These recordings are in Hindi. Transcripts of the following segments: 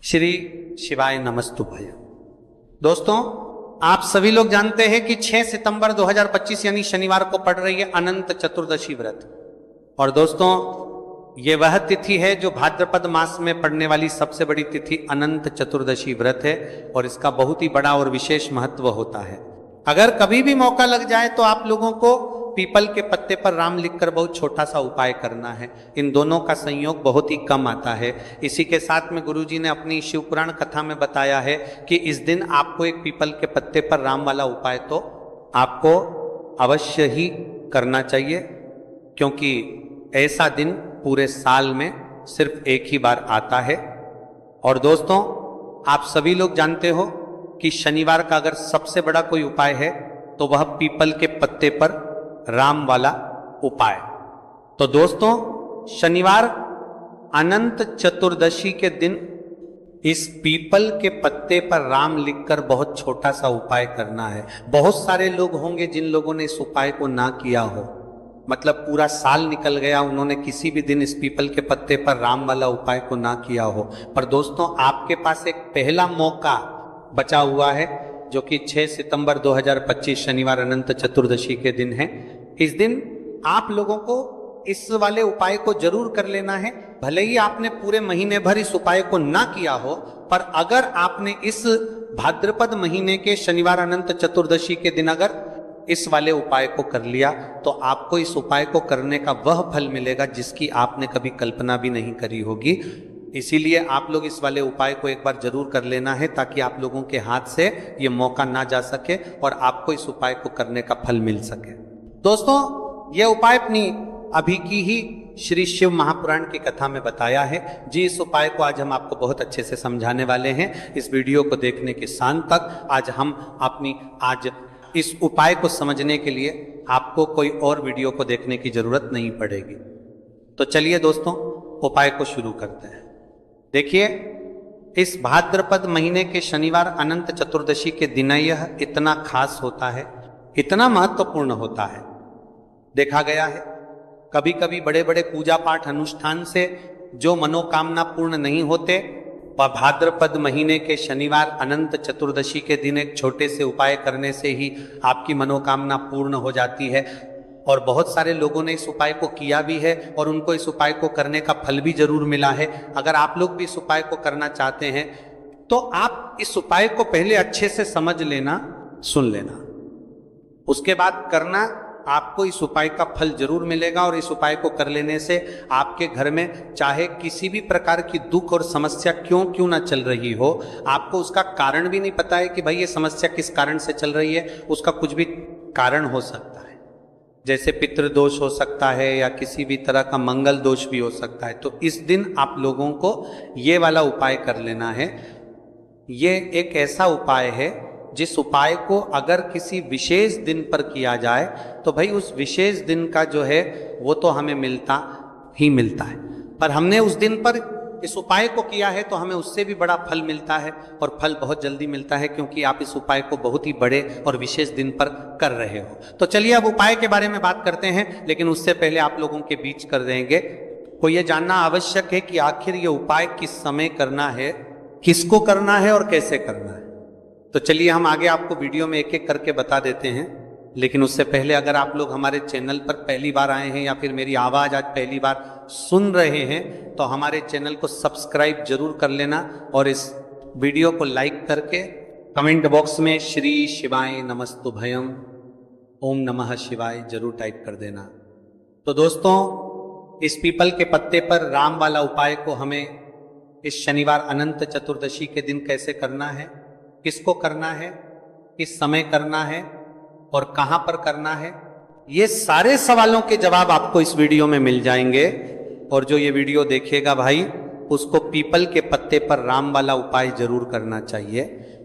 श्री शिवाय नमस्तुभ्य। दोस्तों, आप सभी लोग जानते हैं कि 6 सितंबर 2025 यानी शनिवार को पड़ रही है अनंत चतुर्दशी व्रत। और दोस्तों, ये वह तिथि है जो भाद्रपद मास में पड़ने वाली सबसे बड़ी तिथि अनंत चतुर्दशी व्रत है और इसका बहुत ही बड़ा और विशेष महत्व होता है। अगर कभी भी मौका लग जाए तो आप लोगों को पीपल के पत्ते पर राम लिखकर बहुत छोटा सा उपाय करना है। इन दोनों का संयोग बहुत ही कम आता है। इसी के साथ में गुरुजी ने अपनी शिवपुराण कथा में बताया है कि इस दिन आपको एक पीपल के पत्ते पर राम वाला उपाय तो आपको अवश्य ही करना चाहिए, क्योंकि ऐसा दिन पूरे साल में सिर्फ एक ही बार आता है। और दोस्तों, आप सभी लोग जानते हो कि शनिवार का अगर सबसे बड़ा कोई उपाय है तो वह पीपल के पत्ते पर राम वाला उपाय। तो दोस्तों, शनिवार अनंत चतुर्दशी के दिन इस पीपल के पत्ते पर राम लिखकर बहुत छोटा सा उपाय करना है। बहुत सारे लोग होंगे जिन लोगों ने इस उपाय को ना किया हो, मतलब पूरा साल निकल गया, उन्होंने किसी भी दिन इस पीपल के पत्ते पर राम वाला उपाय को ना किया हो। पर दोस्तों, आपके पास एक पहला मौका बचा हुआ है, जो कि 6 सितंबर 2025 शनिवार अनंत चतुर्दशी के दिन है। इस दिन आप लोगों को इस वाले उपाय को जरूर कर लेना है। भले ही आपने पूरे महीने भर इस उपाय को ना किया हो, पर अगर आपने इस भाद्रपद महीने के शनिवार अनंत चतुर्दशी के दिन अगर इस वाले उपाय को कर लिया तो आपको इस उपाय को करने का वह फल मिलेगा जिसकी आपने कभी कल्पना भी नहीं करी होगी। इसीलिए आप लोग इस वाले उपाय को एक बार जरूर कर लेना है, ताकि आप लोगों के हाथ से ये मौका ना जा सके और आपको इस उपाय को करने का फल मिल सके। दोस्तों, यह उपाय अपनी अभी की ही श्री शिव महापुराण की कथा में बताया है जी। इस उपाय को आज हम आपको बहुत अच्छे से समझाने वाले हैं। इस वीडियो को देखने के शाम तक आज इस उपाय को समझने के लिए आपको कोई और वीडियो को देखने की जरूरत नहीं पड़ेगी। तो चलिए दोस्तों, उपाय को शुरू करते हैं। देखिए, इस भाद्रपद महीने के शनिवार अनंत चतुर्दशी के दिन यह इतना खास होता है, इतना महत्वपूर्ण होता है। देखा गया है कभी कभी बड़े बड़े पूजा पाठ अनुष्ठान से जो मनोकामना पूर्ण नहीं होते, वह भाद्रपद महीने के शनिवार अनंत चतुर्दशी के दिन एक छोटे से उपाय करने से ही आपकी मनोकामना पूर्ण हो जाती है। और बहुत सारे लोगों ने इस उपाय को किया भी है और उनको इस उपाय को करने का फल भी जरूर मिला है। अगर आप लोग भी इस उपाय को करना चाहते हैं तो आप इस उपाय को पहले अच्छे से समझ लेना, सुन लेना, उसके बाद करना। आपको इस उपाय का फल जरूर मिलेगा और इस उपाय को कर लेने से आपके घर में चाहे किसी भी प्रकार की दुख और समस्या क्यों ना चल रही हो, आपको उसका कारण भी नहीं पता है कि भाई ये समस्या किस कारण से चल रही है, उसका कुछ भी कारण हो सकता है। जैसे पितृदोष हो सकता है या किसी भी तरह का मंगल दोष भी हो सकता है। तो इस दिन आप लोगों को ये वाला उपाय कर लेना है। ये एक ऐसा उपाय है जिस उपाय को अगर किसी विशेष दिन पर किया जाए तो भाई उस विशेष दिन का जो है वो तो हमें मिलता ही मिलता है, पर हमने उस दिन पर इस उपाय को किया है तो हमें उससे भी बड़ा फल मिलता है और फल बहुत जल्दी मिलता है, क्योंकि आप इस उपाय को बहुत ही बड़े और विशेष दिन पर कर रहे हो। तो चलिए अब उपाय के बारे में बात करते हैं, लेकिन उससे पहले आप लोगों के बीच कर देंगे को ये जानना आवश्यक है कि आखिर ये उपाय किस समय करना है, किसको करना है और कैसे करना है। तो चलिए हम आगे आपको वीडियो में एक एक करके बता देते हैं। लेकिन उससे पहले अगर आप लोग हमारे चैनल पर पहली बार आए हैं या फिर मेरी आवाज़ आज पहली बार सुन रहे हैं तो हमारे चैनल को सब्सक्राइब जरूर कर लेना और इस वीडियो को लाइक करके कमेंट बॉक्स में श्री शिवाय नमस्तुभयम ओम नमः शिवाय जरूर टाइप कर देना। तो दोस्तों, इस पीपल के पत्ते पर राम वाला उपाय को हमें इस शनिवार अनंत चतुर्दशी के दिन कैसे करना है, किसको करना है, किस समय करना है और कहां पर करना है, ये सारे सवालों के जवाब आपको इस वीडियो में मिल जाएंगे। और जो ये वीडियो देखेगा भाई, उसको पीपल के पत्ते पर राम वाला उपाय जरूर करना चाहिए,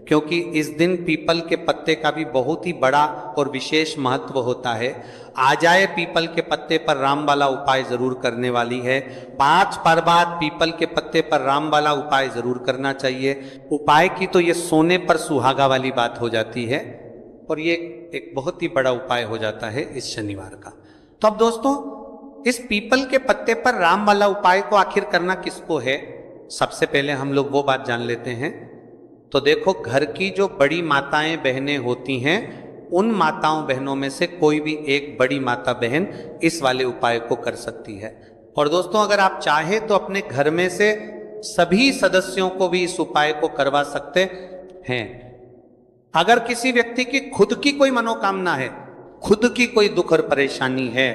क्योंकि इस दिन पीपल के पत्ते का भी बहुत ही बड़ा और विशेष महत्व होता है। आ जाए पीपल के पत्ते पर राम वाला उपाय जरूर करने वाली है। 5 बार बाद पीपल के पत्ते पर राम वाला उपाय जरूर करना चाहिए। उपाय की तो ये सोने पर सुहागा वाली बात हो जाती है और ये एक बहुत ही बड़ा उपाय हो जाता है इस शनिवार का। तो अब दोस्तों, इस पीपल के पत्ते पर राम वाला उपाय को आखिर करना किसको है, सबसे पहले हम लोग वो बात जान लेते हैं। तो देखो, घर की जो बड़ी माताएं बहनें होती हैं, उन माताओं बहनों में से कोई भी एक बड़ी माता बहन इस वाले उपाय को कर सकती है। और दोस्तों, अगर आप चाहें तो अपने घर में से सभी सदस्यों को भी इस उपाय को करवा सकते हैं। अगर किसी व्यक्ति की खुद की कोई मनोकामना है, खुद की कोई दुख और परेशानी है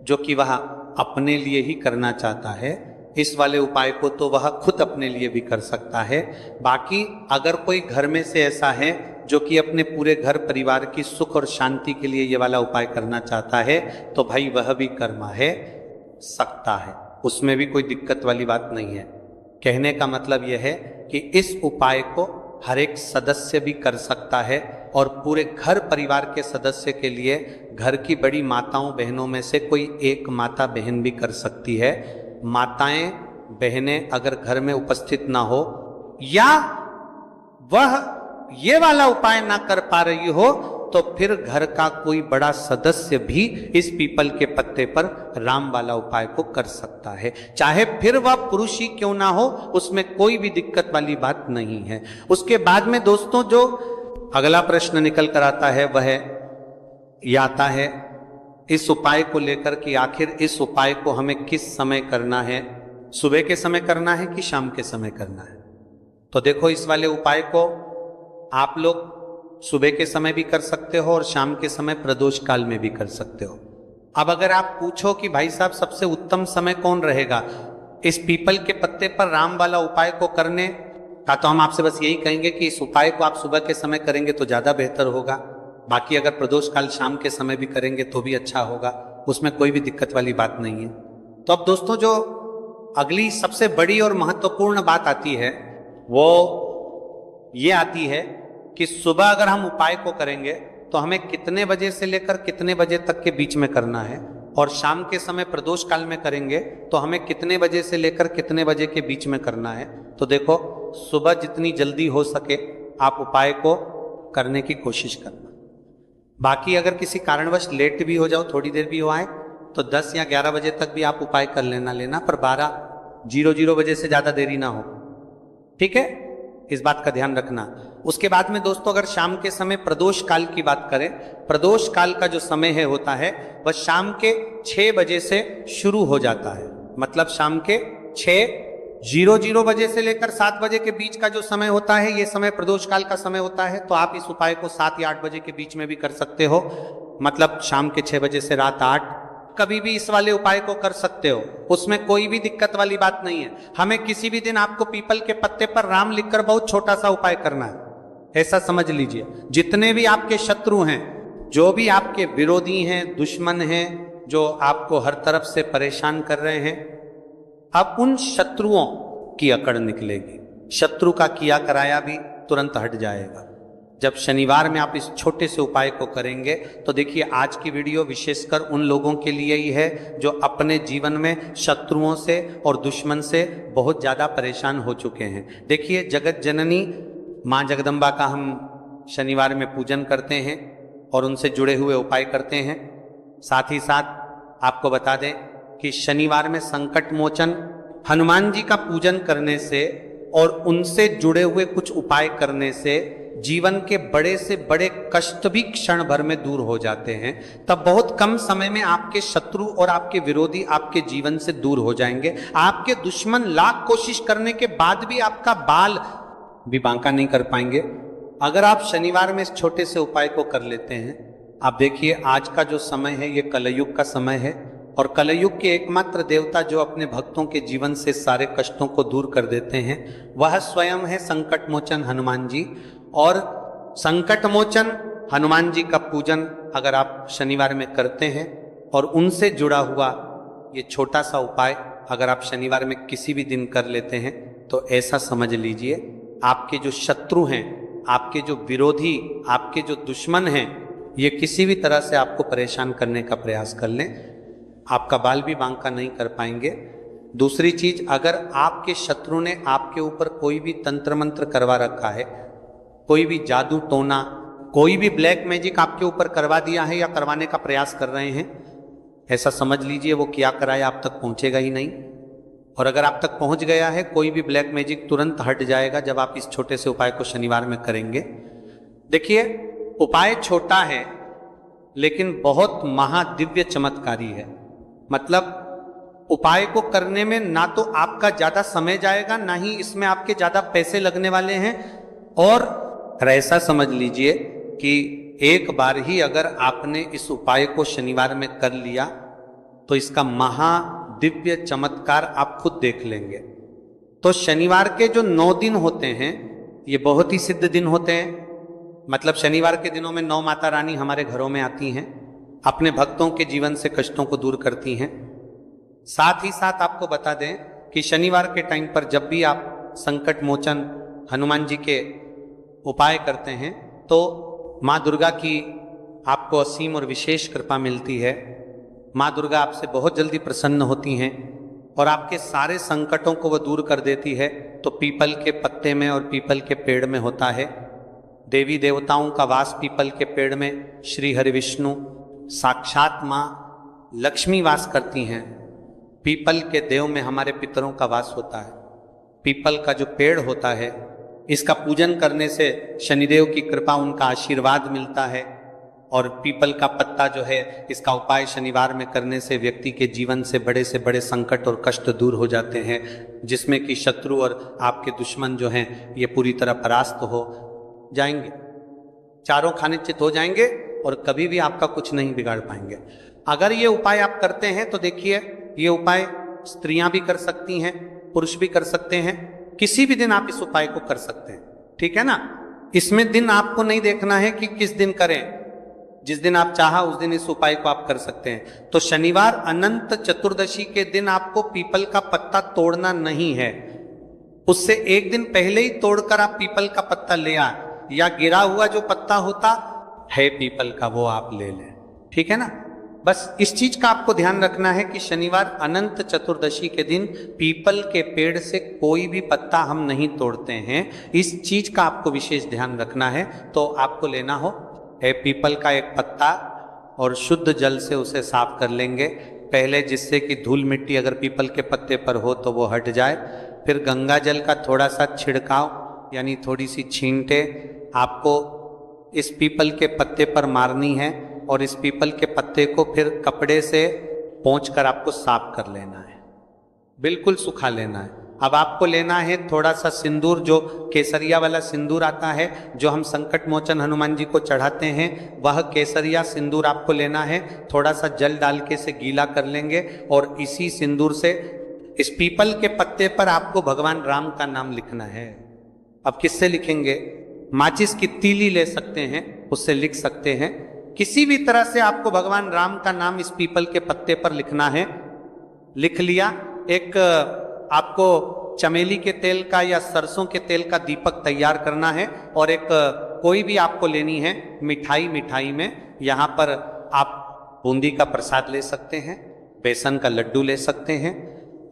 जो कि वह अपने लिए ही करना चाहता है, इस वाले उपाय को तो वह खुद अपने लिए भी कर सकता है। बाकी अगर कोई घर में से ऐसा है जो कि अपने पूरे घर परिवार की सुख और शांति के लिए ये वाला उपाय करना चाहता है, तो भाई वह भी कर्मा है सकता है, उसमें भी कोई दिक्कत वाली बात नहीं है। कहने का मतलब यह है कि इस उपाय को हर एक सदस्य भी कर सकता है और पूरे घर परिवार के सदस्य के लिए घर की बड़ी माताओं बहनों में से कोई एक माता बहन भी कर सकती है। माताएं बहनें अगर घर में उपस्थित ना हो या वह ये वाला उपाय ना कर पा रही हो, तो फिर घर का कोई बड़ा सदस्य भी इस पीपल के पत्ते पर राम वाला उपाय को कर सकता है, चाहे फिर वह पुरुष ही क्यों ना हो, उसमें कोई भी दिक्कत वाली बात नहीं है। उसके बाद में दोस्तों जो अगला प्रश्न निकल कर आता है वह यह आता है इस उपाय को लेकर कि आखिर इस उपाय को हमें किस समय करना है, सुबह के समय करना है कि शाम के समय करना है। तो देखो, इस वाले उपाय को आप लोग सुबह के समय भी कर सकते हो और शाम के समय प्रदोष काल में भी कर सकते हो। अब अगर आप पूछो कि भाई साहब सबसे उत्तम समय कौन रहेगा इस पीपल के पत्ते पर राम वाला उपाय को करने का, तो हम आपसे बस यही कहेंगे कि इस उपाय को आप सुबह के समय करेंगे तो ज्यादा बेहतर होगा। बाकी अगर प्रदोष काल शाम के समय भी करेंगे तो भी अच्छा होगा, उसमें कोई भी दिक्कत वाली बात नहीं है। तो अब दोस्तों, जो अगली सबसे बड़ी और महत्वपूर्ण बात आती है वो ये आती है कि सुबह अगर हम उपाय को करेंगे तो हमें कितने बजे से लेकर कितने बजे तक के बीच में करना है, और शाम के समय प्रदोष काल में करेंगे तो हमें कितने बजे से लेकर कितने बजे के बीच में करना है। तो देखो, सुबह जितनी जल्दी हो सके आप उपाय को करने की कोशिश करना। बाकी अगर किसी कारणवश लेट भी हो जाओ, थोड़ी देर भी हो आए, तो 10 या 11 बजे तक भी आप उपाय कर लेना, पर 12:00 बजे से ज्यादा देरी ना हो, ठीक है, इस बात का ध्यान रखना। उसके बाद में दोस्तों, अगर शाम के समय प्रदोष काल की बात करें, प्रदोष काल का जो समय है होता है वह शाम के 6 बजे से शुरू हो जाता है। मतलब शाम के 6:00 बजे से लेकर 7 बजे के बीच का जो समय होता है, ये समय प्रदोष काल का समय होता है। तो आप इस उपाय को 7 या 8 बजे के बीच में भी कर सकते हो, मतलब शाम के 6 बजे से रात 8, कभी भी इस वाले उपाय को कर सकते हो, उसमें कोई भी दिक्कत वाली बात नहीं है। हमें किसी भी दिन आपको पीपल के पत्ते पर राम लिखकर बहुत छोटा सा उपाय करना है, ऐसा समझ लीजिए। जितने भी आपके शत्रु हैं, जो भी आपके विरोधी हैं, दुश्मन हैं, जो आपको हर तरफ से परेशान कर रहे हैं, अब उन शत्रुओं की अकड़ निकलेगी। शत्रु का किया कराया भी तुरंत हट जाएगा जब शनिवार में आप इस छोटे से उपाय को करेंगे। तो देखिए, आज की वीडियो विशेषकर उन लोगों के लिए ही है जो अपने जीवन में शत्रुओं से और दुश्मन से बहुत ज़्यादा परेशान हो चुके हैं। देखिए, जगत जननी माँ जगदम्बा का हम शनिवार में पूजन करते हैं और उनसे जुड़े हुए उपाय करते हैं। साथ ही साथ आपको बता दें कि शनिवार में संकट मोचन हनुमान जी का पूजन करने से और उनसे जुड़े हुए कुछ उपाय करने से जीवन के बड़े से बड़े कष्ट भी क्षण भर में दूर हो जाते हैं। तब बहुत कम समय में आपके शत्रु और आपके विरोधी आपके जीवन से दूर हो जाएंगे। आपके दुश्मन लाख कोशिश करने के बाद भी आपका बाल भी बांका नहीं कर पाएंगे अगर आप शनिवार में इस छोटे से उपाय को कर लेते हैं। आप देखिए, आज का जो समय है ये कलयुग का समय है, और कलयुग के एकमात्र देवता जो अपने भक्तों के जीवन से सारे कष्टों को दूर कर देते हैं वह स्वयं है संकट मोचन हनुमान जी। और संकट मोचन हनुमान जी का पूजन अगर आप शनिवार में करते हैं और उनसे जुड़ा हुआ ये छोटा सा उपाय अगर आप शनिवार में किसी भी दिन कर लेते हैं, तो ऐसा समझ लीजिए आपके जो शत्रु हैं, आपके जो विरोधी, आपके जो दुश्मन हैं, ये किसी भी तरह से आपको परेशान करने का प्रयास कर लें, आपका बाल भी बांका नहीं कर पाएंगे। दूसरी चीज, अगर आपके शत्रु ने आपके ऊपर कोई भी तंत्र मंत्र करवा रखा है, कोई भी जादू टोना, कोई भी ब्लैक मैजिक आपके ऊपर करवा दिया है या करवाने का प्रयास कर रहे हैं, ऐसा समझ लीजिए वो क्या कराया आप तक पहुंचेगा ही नहीं। और अगर आप तक पहुंच गया है, कोई भी ब्लैक मैजिक तुरंत हट जाएगा जब आप इस छोटे से उपाय को शनिवार में करेंगे। देखिए, उपाय छोटा है लेकिन बहुत महादिव्य चमत्कारी है। मतलब उपाय को करने में ना तो आपका ज्यादा समय जाएगा, ना ही इसमें आपके ज्यादा पैसे लगने वाले हैं। और ऐसा समझ लीजिए कि एक बार ही अगर आपने इस उपाय को शनिवार में कर लिया तो इसका महादिव्य चमत्कार आप खुद देख लेंगे। तो शनिवार के जो 9 दिन होते हैं ये बहुत ही सिद्ध दिन होते हैं। मतलब शनिवार के दिनों में 9 माता रानी हमारे घरों में आती हैं, अपने भक्तों के जीवन से कष्टों को दूर करती हैं। साथ ही साथ आपको बता दें कि शनिवार के टाइम पर जब भी आप संकट मोचन हनुमान जी के उपाय करते हैं तो माँ दुर्गा की आपको असीम और विशेष कृपा मिलती है। माँ दुर्गा आपसे बहुत जल्दी प्रसन्न होती हैं और आपके सारे संकटों को वो दूर कर देती है। तो पीपल के पत्ते में और पीपल के पेड़ में होता है। देवी देवताओं का वास पीपल के पेड़ में श्री हरि विष्णु साक्षात माँ लक्ष्मी वास करती हैं। पीपल के देव में हमारे पितरों का वास होता है। पीपल का जो पेड़ होता है इसका पूजन करने से शनिदेव की कृपा, उनका आशीर्वाद मिलता है। और पीपल का पत्ता जो है, इसका उपाय शनिवार में करने से व्यक्ति के जीवन से बड़े संकट और कष्ट दूर हो जाते हैं, जिसमें कि शत्रु और आपके दुश्मन जो हैं ये पूरी तरह परास्त हो जाएंगे, चारों खाने चित हो जाएंगे और कभी भी आपका कुछ नहीं बिगाड़ पाएंगे। अगर ये उपाय आप करते हैं तो देखिए, ये उपाय स्त्रियां भी कर सकती हैं, पुरुष भी कर सकते हैं। किसी भी दिन आप इस उपाय को कर सकते हैं, ठीक है ना। इसमें दिन आपको नहीं देखना है कि किस दिन करें, जिस दिन आप चाहा उस दिन इस उपाय को आप कर सकते हैं। तो शनिवार अनंत चतुर्दशी के दिन आपको पीपल का पत्ता तोड़ना नहीं है, उससे एक दिन पहले ही तोड़कर आप पीपल का पत्ता ले आए, या गिरा हुआ जो पत्ता होता है पीपल का वो आप ले लें, ठीक है ना। बस इस चीज का आपको ध्यान रखना है कि शनिवार अनंत चतुर्दशी के दिन पीपल के पेड़ से कोई भी पत्ता हम नहीं तोड़ते हैं। इस चीज का आपको विशेष ध्यान रखना है। तो आपको लेना हो है पीपल का एक पत्ता और शुद्ध जल से उसे साफ कर लेंगे पहले, जिससे कि धूल मिट्टी अगर पीपल के पत्ते पर हो तो वो हट जाए। फिर गंगा जल का थोड़ा सा छिड़काव यानी थोड़ी सी छींटे आपको इस पीपल के पत्ते पर मारनी है और इस पीपल के पत्ते को फिर कपड़े से पोंछकर आपको साफ कर लेना है, बिल्कुल सुखा लेना है। अब आपको लेना है थोड़ा सा सिंदूर, जो केसरिया वाला सिंदूर आता है जो हम संकट मोचन हनुमान जी को चढ़ाते हैं, वह केसरिया सिंदूर आपको लेना है। थोड़ा सा जल डाल के से गीला कर लेंगे और इसी सिंदूर से इस पीपल के पत्ते पर आपको भगवान राम का नाम लिखना है। अब किससे लिखेंगे? माचिस की तीली ले सकते हैं, उससे लिख सकते हैं। किसी भी तरह से आपको भगवान राम का नाम इस पीपल के पत्ते पर लिखना है। लिख लिया। एक आपको चमेली के तेल का या सरसों के तेल का दीपक तैयार करना है और एक कोई भी आपको लेनी है मिठाई में यहाँ पर आप बूंदी का प्रसाद ले सकते हैं, बेसन का लड्डू ले सकते हैं,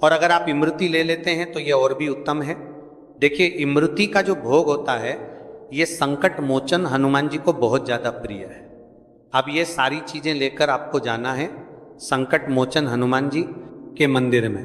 और अगर आप इमरती ले लेते हैं तो ये और भी उत्तम है। देखिए, इमरती का जो भोग होता है ये संकट मोचन हनुमान जी को बहुत ज्यादा प्रिय है। अब ये सारी चीजें लेकर आपको जाना है संकट मोचन हनुमान जी के मंदिर में।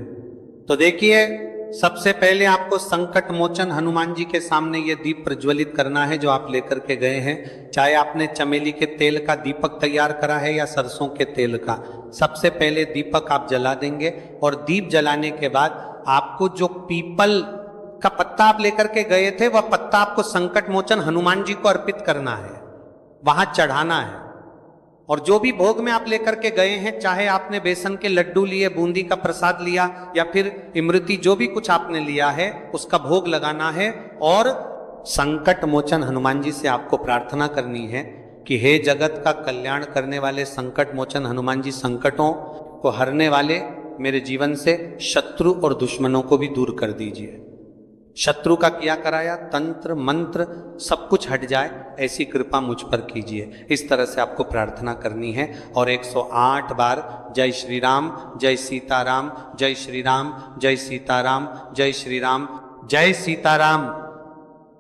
तो देखिए, सबसे पहले आपको संकट मोचन हनुमान जी के सामने ये दीप प्रज्वलित करना है जो आप लेकर के गए हैं। चाहे आपने चमेली के तेल का दीपक तैयार करा है या सरसों के तेल का, सबसे पहले दीपक आप जला देंगे और दीप जलाने के बाद आपको जो पीपल का पत्ता आप लेकर के गए थे वह पत्ता आपको संकट मोचन हनुमान जी को अर्पित करना है, वहां चढ़ाना है। और जो भी भोग में आप लेकर के गए हैं, चाहे आपने बेसन के लड्डू लिए, बूंदी का प्रसाद लिया या फिर इमरती, जो भी कुछ आपने लिया है उसका भोग लगाना है। और संकट मोचन हनुमान जी से आपको प्रार्थना करनी है कि हे जगत का कल्याण करने वाले संकट मोचन हनुमान जी, संकटों को हरने वाले मेरे जीवन से शत्रु और दुश्मनों को भी दूर कर दीजिए। शत्रु का किया कराया तंत्र मंत्र सब कुछ हट जाए, ऐसी कृपा मुझ पर कीजिए। इस तरह से आपको प्रार्थना करनी है और 108 बार जय श्री राम, जय सीताराम, जय श्री राम, जय सीताराम, जय श्री राम, जय सीताराम,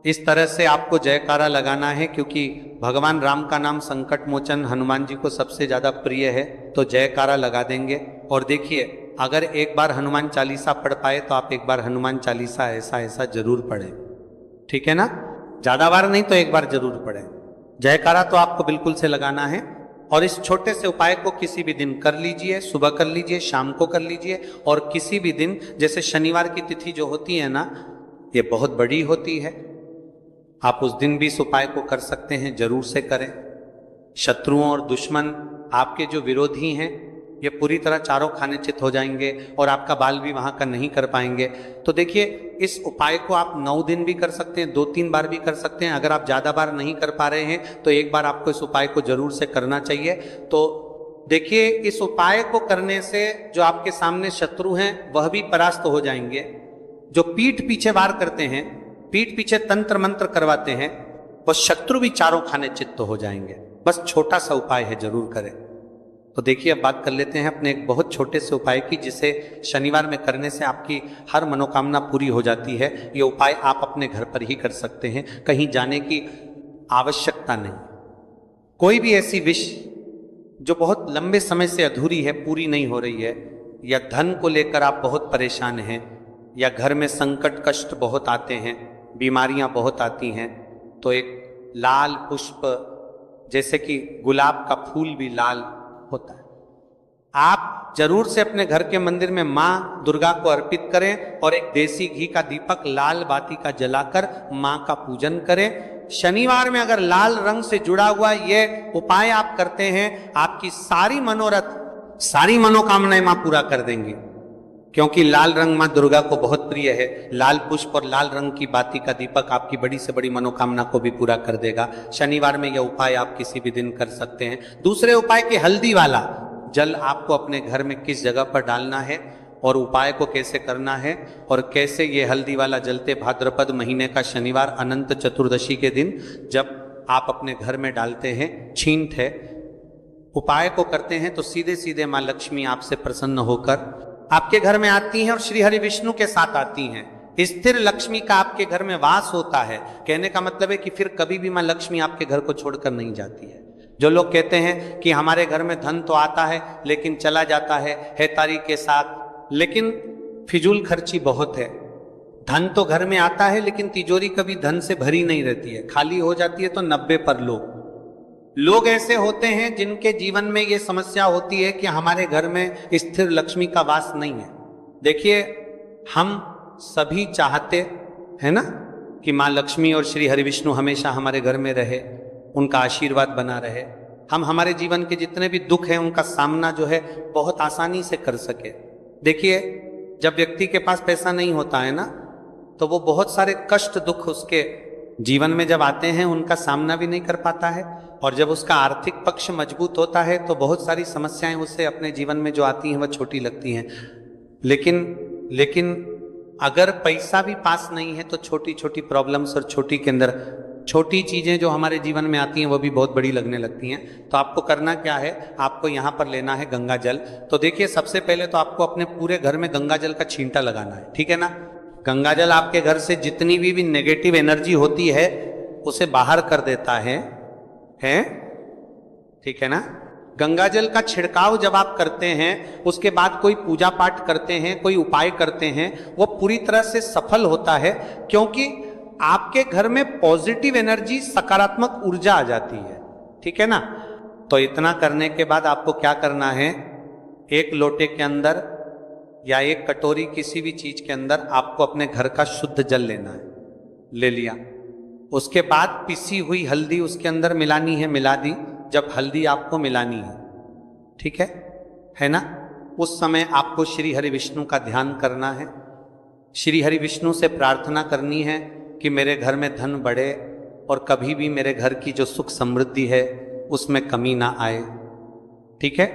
इस तरह से आपको जयकारा लगाना है। क्योंकि भगवान राम का नाम संकट मोचन हनुमान जी को सबसे ज्यादा प्रिय है, तो जयकारा लगा देंगे। और देखिए, अगर एक बार हनुमान चालीसा पढ़ पाए तो आप एक बार हनुमान चालीसा ऐसा ऐसा जरूर पढ़ें, ठीक है ना। ज्यादा बार नहीं तो एक बार जरूर पढ़ें। जयकारा तो आपको बिल्कुल से लगाना है। और इस छोटे से उपाय को किसी भी दिन कर लीजिए, सुबह कर लीजिए, शाम को कर लीजिए, और किसी भी दिन, जैसे शनिवार की तिथि जो होती है ना, ये बहुत बड़ी होती है, आप उस दिन भी इस उपाय को कर सकते हैं, जरूर से करें। शत्रुओं और दुश्मन, आपके जो विरोधी हैं, ये पूरी तरह चारों खाने चित हो जाएंगे और आपका बाल भी वहां का नहीं कर पाएंगे। तो देखिए, इस उपाय को आप 9 दिन भी कर सकते हैं, 2-3 बार भी कर सकते हैं। अगर आप ज्यादा बार नहीं कर पा रहे हैं तो एक बार आपको इस उपाय को जरूर से करना चाहिए। तो देखिए, इस उपाय को करने से जो आपके सामने शत्रु हैं वह भी परास्त हो जाएंगे। जो पीठ पीछे वार करते हैं, पीठ पीछे तंत्र मंत्र करवाते हैं, वो शत्रु भी चारों खाने चित्त हो जाएंगे। बस छोटा सा उपाय है, जरूर करें। तो देखिए, अब बात कर लेते हैं अपने एक बहुत छोटे से उपाय की, जिसे शनिवार में करने से आपकी हर मनोकामना पूरी हो जाती है। ये उपाय आप अपने घर पर ही कर सकते हैं, कहीं जाने की आवश्यकता नहीं। कोई भी ऐसी विश जो बहुत लंबे समय से अधूरी है, पूरी नहीं हो रही है, या धन को लेकर आप बहुत परेशान हैं, या घर में संकट कष्ट बहुत आते हैं, बीमारियां बहुत आती हैं, तो एक लाल पुष्प, जैसे कि गुलाब का फूल भी लाल होता है, आप जरूर से अपने घर के मंदिर में मां दुर्गा को अर्पित करें और एक देसी घी का दीपक लाल बाती का जलाकर मां का पूजन करें। शनिवार में अगर लाल रंग से जुड़ा हुआ ये उपाय आप करते हैं, आपकी सारी मनोरथ, सारी मनोकामनाएं मां पूरा कर देंगी, क्योंकि लाल रंग मां दुर्गा को बहुत प्रिय है। लाल पुष्प और लाल रंग की बाती का दीपक आपकी बड़ी से बड़ी मनोकामना को भी पूरा कर देगा। शनिवार में यह उपाय आप किसी भी दिन कर सकते हैं। दूसरे उपाय के हल्दी वाला जल आपको अपने घर में किस जगह पर डालना है और उपाय को कैसे करना है, और कैसे ये हल्दी वाला जलते भाद्रपद महीने का शनिवार अनंत चतुर्दशी के दिन जब आप अपने घर में डालते हैं, छींट है, उपाय को करते हैं, तो सीधे सीधे मां लक्ष्मी आपसे प्रसन्न होकर आपके घर में आती हैं और श्री हरि विष्णु के साथ आती हैं। स्थिर लक्ष्मी का आपके घर में वास होता है। कहने का मतलब है कि फिर कभी भी मां लक्ष्मी आपके घर को छोड़कर नहीं जाती है। जो लोग कहते हैं कि हमारे घर में धन तो आता है लेकिन चला जाता है तारी के साथ, लेकिन फिजूल खर्ची बहुत है। धन तो घर में आता है लेकिन तिजोरी कभी धन से भरी नहीं रहती है, खाली हो जाती है। तो 90 पर लोग ऐसे होते हैं जिनके जीवन में ये समस्या होती है कि हमारे घर में स्थिर लक्ष्मी का वास नहीं है। देखिए, हम सभी चाहते हैं ना कि मां लक्ष्मी और श्री हरि विष्णु हमेशा हमारे घर में रहे, उनका आशीर्वाद बना रहे, हम हमारे जीवन के जितने भी दुख हैं उनका सामना जो है बहुत आसानी से कर सके। देखिए, जब व्यक्ति के पास पैसा नहीं होता है ना, तो वो बहुत सारे कष्ट दुख उसके जीवन में जब आते हैं उनका सामना भी नहीं कर पाता है, और जब उसका आर्थिक पक्ष मजबूत होता है तो बहुत सारी समस्याएं उसे अपने जीवन में जो आती हैं वह छोटी लगती हैं। लेकिन अगर पैसा भी पास नहीं है तो छोटी छोटी प्रॉब्लम्स और छोटी के अंदर छोटी चीजें जो हमारे जीवन में आती हैं वो भी बहुत बड़ी लगने लगती हैं। तो आपको करना क्या है, आपको यहाँ पर लेना है गंगा जल। तो देखिए, सबसे पहले तो आपको अपने पूरे घर में गंगा जल का छींटा लगाना है, ठीक है ना। गंगा जल आपके घर से जितनी भी नेगेटिव एनर्जी होती है उसे बाहर कर देता है, ठीक है ना। गंगा जल का छिड़काव जब आप करते हैं, उसके बाद कोई पूजा पाठ करते हैं, कोई उपाय करते हैं, वो पूरी तरह से सफल होता है, क्योंकि आपके घर में पॉजिटिव एनर्जी, सकारात्मक ऊर्जा आ जाती है, ठीक है ना। तो इतना करने के बाद आपको क्या करना है, एक लोटे के अंदर या एक कटोरी किसी भी चीज के अंदर आपको अपने घर का शुद्ध जल लेना है। ले लिया, उसके बाद पिसी हुई हल्दी उसके अंदर मिलानी है, मिला दी। जब हल्दी आपको मिलानी है, ठीक है ना, उस समय आपको श्री हरि विष्णु का ध्यान करना है। श्री हरि विष्णु से प्रार्थना करनी है कि मेरे घर में धन बढ़े और कभी भी मेरे घर की जो सुख समृद्धि है उसमें कमी ना आए, ठीक है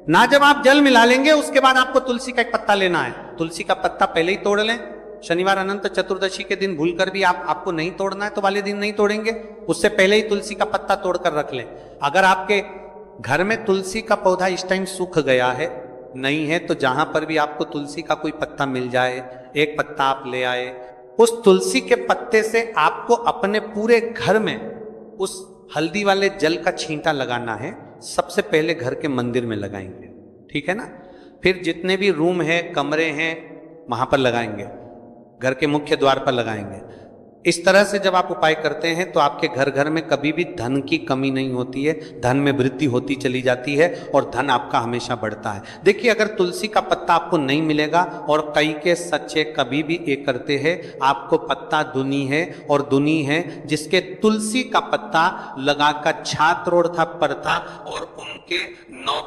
ना। जब आप जल मिला लेंगे उसके बाद आपको तुलसी का एक पत्ता लेना है। तुलसी का पत्ता पहले ही तोड़ लें। शनिवार अनंत चतुर्दशी के दिन भूलकर भी आपको नहीं तोड़ना है तो वाले दिन नहीं तोड़ेंगे, उससे पहले ही तुलसी का पत्ता तोड़कर रख लें। अगर आपके घर में तुलसी का पौधा इस टाइम सूख गया है, नहीं है, तो जहां पर भी आपको तुलसी का कोई पत्ता मिल जाए, एक पत्ता आप ले आए, उस तुलसी के पत्ते से आपको अपने पूरे घर में उस हल्दी वाले जल का छींटा लगाना है। सबसे पहले घर के मंदिर में लगाएंगे, ठीक है ना। फिर जितने भी रूम है, कमरे हैं, वहां पर लगाएंगे, घर के मुख्य द्वार पर लगाएंगे। इस तरह से जब आप उपाय करते हैं तो आपके घर घर में कभी भी धन की कमी नहीं होती है, धन में वृद्धि होती चली जाती है और धन आपका हमेशा बढ़ता है। देखिए, अगर तुलसी का पत्ता आपको नहीं मिलेगा, और कई के सच्चे कभी भी ये करते हैं, आपको पत्ता दुनी है और दुनी है जिसके तुलसी का पत्ता लगाकर छात्र था पर था और उनके 9